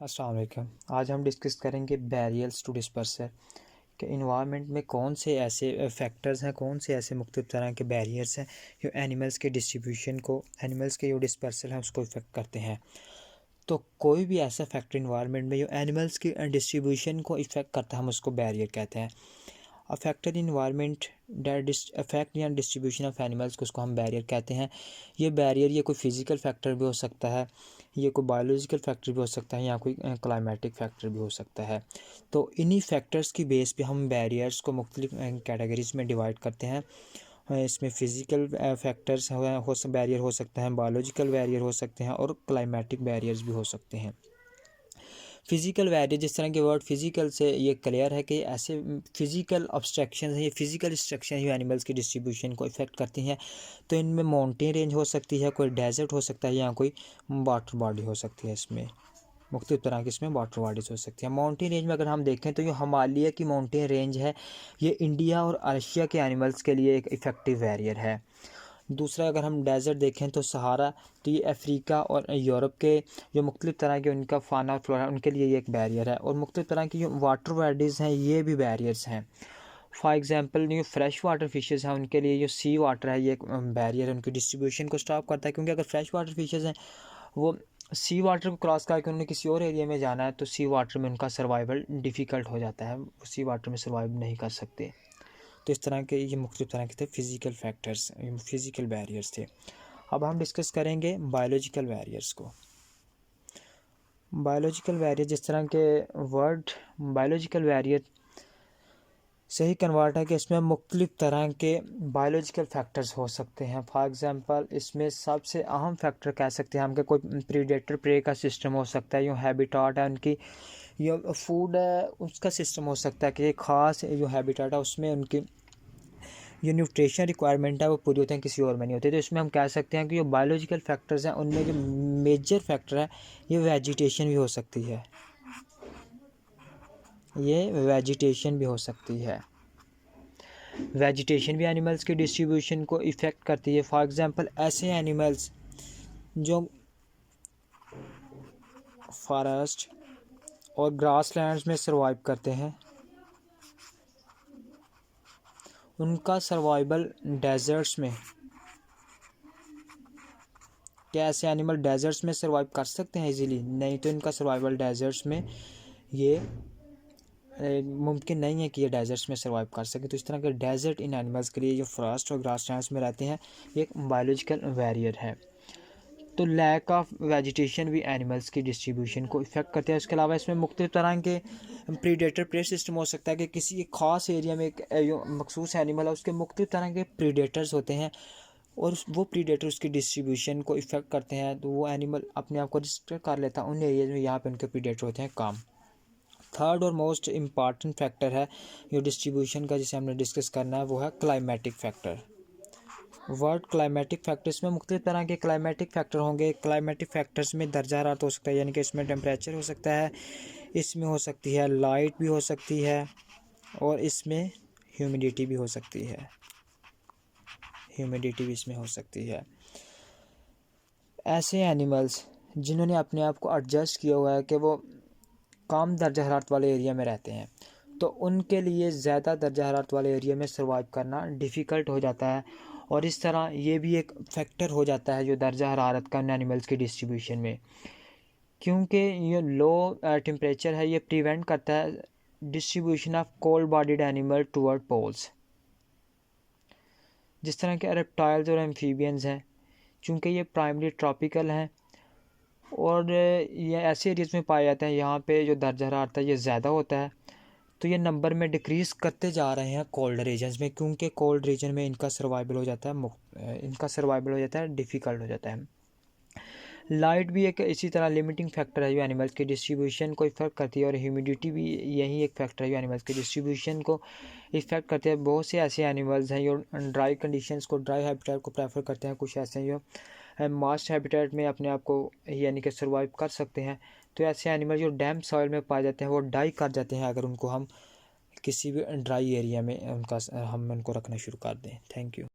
अस्सलाम वालेकुम। आज हम डिस्कस करेंगे बैरियर्स टू डिस्पर्सर कि इन्वायरमेंट में कौन से ऐसे फैक्टर्स हैं, कौन से ऐसे मुख्तलिफ तरह के बैरियर्स हैं जो एनिमल्स के डिस्ट्रीब्यूशन को, एनिमल्स के जो डिस्पर्सल हैं उसको इफ़ेक्ट करते हैं। तो कोई भी ऐसा फैक्टर इन्वायरमेंट में जो एनिमल्स की डिस्ट्रीब्यूशन को इफ़ेक्ट करता है हम उसको बैरियर कहते हैं। अफेक्टेड इन्वायरमेंट दैट अफेक्ट या डिस्ट्रीब्यूशन ऑफ एनिमल्स को उसको हम बैरियर कहते हैं। ये बैरियर ये कोई फिज़िकल फैक्टर भी हो सकता है, ये कोई बायोलॉजिकल फैक्टर भी हो सकता है, या कोई क्लाइमेटिक फैक्टर भी हो सकता है। तो इन्हीं फैक्टर्स की बेस पे हम बैरियर्स को मुख्तलिफ कैटेगरीज में डिवाइड करते हैं। इसमें फ़िज़िकल फैक्टर्स बैरियर हो सकते हैं, बायोलॉजिकल बैरियर हो सकते हैं और क्लाइमेटिक बैरियर्स भी हो सकते हैं। फ़िज़िकल बैरियर, जिस तरह के वर्ड फ़िज़िकल से ये क्लियर है कि ऐसे फ़िज़िकल ऑब्स्ट्रक्शन हैं, ये फ़िज़िकल डिस्ट्रक्शन जो एनिमल्स की डिस्ट्रीब्यूशन को इफ़ेक्ट करती हैं। तो इनमें माउंटेन रेंज हो सकती है, कोई डेजर्ट हो सकता है, या कोई वाटर बॉडी हो सकती है। इसमें मुख्तलिफ तरह की इसमें वाटर बॉडीज़ हो सकती हैं। माउंटेन रेंज में अगर हम देखें तो ये हिमालय की माउंटेन रेंज है, ये इंडिया और एशिया के एनिमल्स के लिए एक इफ़ेक्टिव बैरियर है। दूसरा अगर हम डेज़र्ट देखें तो सहारा, तो ये अफ्रीका और यूरोप के जो मुख्तलिफ तरह के उनका फाना और फ्लोरा उनके लिए ये एक बैरियर है। और मुख्तलिफ तरह की जो वाटर बॉडीज़ हैं ये भी बैरियर्स हैं। फॉर एग्ज़ाम्पल जो फ्रेश वाटर फिशेज़ हैं उनके लिए जो सी वाटर है ये एक बैरियर है, उनकी डिस्ट्रीब्यूशन को स्टॉप करता है। क्योंकि अगर फ्रेश वाटर फिशेज़ हैं वो सी वाटर को क्रॉस करके उन्हें किसी और एरिया में जाना है तो सी वाटर में उनका सर्वाइवल डिफ़िकल्ट हो जाता है, वो सी वाटर में सर्वाइव नहीं कर सकते। तो इस तरह के ये मुख्तलिफ तरह के थे फ़िज़िकल फैक्टर्स, फ़िज़िकल बैरियर्स थे। अब हम डिस्कस करेंगे बायोलॉजिकल बैरियर्स को। बायोलॉजिकल बैरियर, जिस तरह के वर्ड बायोलॉजिकल बैरियर से ही कन्वर्ट है कि इसमें मुख्तलिफ तरह के बायोलॉजिकल फैक्टर्स हो सकते हैं। फॉर एग्ज़ाम्पल इसमें सबसे अहम फैक्टर कह सकते हैं हम कि कोई प्रीडेटर प्रे का सिस्टम हो सकता है, जो हैबिटाट है उनकी, जो फूड है उसका सिस्टम हो सकता है कि एक ख़ास जो हैबिटाट है उसमें उनकी जो न्यूट्रिशन रिक्वायरमेंट है वो पूरी होते हैं, किसी और में नहीं होती। तो इसमें हम कह सकते हैं कि जो बायोलॉजिकल फैक्टर्स हैं उनमें जो मेजर फैक्टर है ये वेजिटेशन भी हो सकती है, ये वेजिटेशन भी हो सकती है। वेजिटेशन भी एनिमल्स के डिस्ट्रीब्यूशन को इफ़ेक्ट करती है। फॉर एग्ज़ाम्पल ऐसे एनिमल्स जो फॉरेस्ट और ग्रास लैंड्स में सर्वाइव करते हैं उनका सर्वाइवल डेजर्ट्स में, क्या ऐसे एनिमल डेजर्ट्स में सर्वाइव कर सकते हैं इजीली? नहीं, तो इनका सर्वाइवल डेजर्ट्स में ये मुमकिन नहीं है कि ये डेजर्ट्स में सर्वाइव कर सके। तो इस तरह के डेजर्ट इन एनिमल्स के लिए जो फॉरेस्ट और ग्रास लैंड्स में रहते हैं ये एक बायोलॉजिकल बैरियर है। तो लैक ऑफ वेजिटेशन भी एनिमल्स की डिस्ट्रीब्यूशन को इफ़ेक्ट करते हैं। इसके अलावा इसमें मुख्तलिफ तरह के प्रीडेटर प्रे सिस्टम हो सकता है कि किसी एक ख़ास एरिया में एक मखसूस एनिमल है उसके मुख्तलिफ तरह के प्रीडेटर्स होते हैं और वो प्रीडेटर उसकी डिस्ट्रीब्यूशन को इफ़ेक्ट करते हैं। तो वो एनिमल अपने आप को रिस्ट्रिक्ट कर लेता है उन एरियाज में यहाँ पे उनके प्रीडेटर होते हैं कम। थर्ड और मोस्ट इम्पॉर्टेंट फैक्टर है जो डिस्ट्रीब्यूशन का, जिसे हमने डिस्कस करना है, वो है climatic factor. Word climatic factors में मुख्तलिफ तरह के क्लाइमेटिक फैक्टर होंगे। क्लाइमेटिक फैक्टर्स में दर्जा हरारत हो सकता है, यानी कि इसमें टेम्परेचर हो सकता है, इसमें हो सकती है लाइट भी हो सकती है और इसमें ह्यूमिडिटी भी हो सकती है, ह्यूमिडिटी भी इसमें हो सकती है। ऐसे एनिमल्स जिन्होंने अपने आप को एडजस्ट किया हुआ है कि वो कम दर्जा हरारत वाले एरिया में रहते हैं तो उनके लिए ज़्यादा दर्जा हरारत वाले एरिया में सर्वाइव करना डिफ़िकल्ट हो जाता है। और इस तरह ये भी एक फैक्टर हो जाता है जो दर्जा हरारत का एनिमल्स की डिस्ट्रीब्यूशन में, क्योंकि ये लो टेम्परेचर है ये प्रिवेंट करता है distribution of cold bodied animal toward poles. जिस तरह के रेप्टाइल्स और एम्फीबियंस हैं, चूँकि ये प्राइमरी ट्रॉपिकल हैं और ये ऐसे एरियाज़ में पाए जाते हैं यहाँ पे जो दर्जा हरारत है ये ज़्यादा होता है, तो ये नंबर में डिक्रीज़ करते जा रहे हैं कोल्ड रीजन्स में, क्योंकि कोल्ड रीजन में इनका सर्वाइवल हो जाता है डिफ़िकल्ट हो जाता है। लाइट भी एक इसी तरह लिमिटिंग फैक्टर है जो एनिमल्स के डिस्ट्रीब्यूशन को इफ़ेक्ट करती है, और ह्यूमिडिटी भी यही एक फैक्टर है जो एनिमल्स के डिस्ट्रीब्यूशन को इफ़ेक्ट करते हैं। बहुत से ऐसे एनिमल्स हैं जो ड्राई कंडीशंस को, ड्राई हैबिटेट को प्रेफर करते हैं, कुछ ऐसे हैं जो मॉइस्ट हैबिटेट में अपने आप को यानी कि सर्वाइव कर सकते हैं। तो ऐसे एनिमल जो डैम्प सॉइल में पाए जाते हैं वो डाई कर जाते हैं अगर उनको हम किसी भी ड्राई एरिया में हम उनको रखना शुरू कर दें। Thank you.